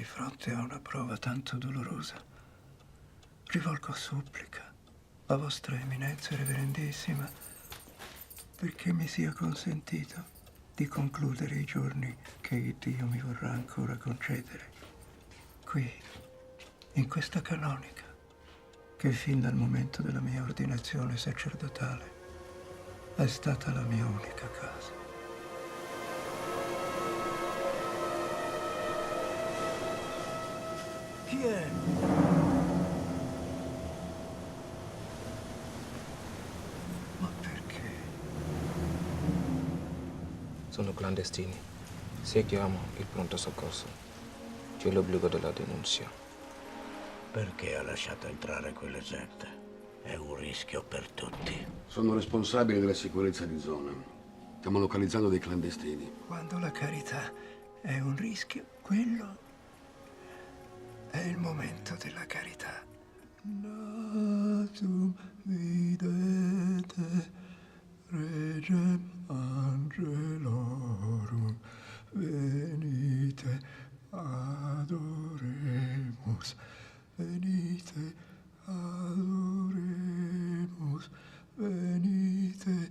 fronte a una prova tanto dolorosa, rivolgo supplica a vostra eminenza reverendissima perché mi sia consentito di concludere i giorni che Dio mi vorrà ancora concedere qui, in questa canonica, che fin dal momento della mia ordinazione sacerdotale è stata la mia unica casa. Chi è? Ma perché? Sono clandestini. Se chiamo il pronto soccorso, c'è l'obbligo della denuncia. Perché ha lasciato entrare quella gente? È un rischio per tutti. Sono responsabile della sicurezza di zona. Stiamo localizzando dei clandestini. Quando la carità è un rischio, quello è il momento della carità. Natum videte regem angelorum, venite adoremus, venite adoremus, venite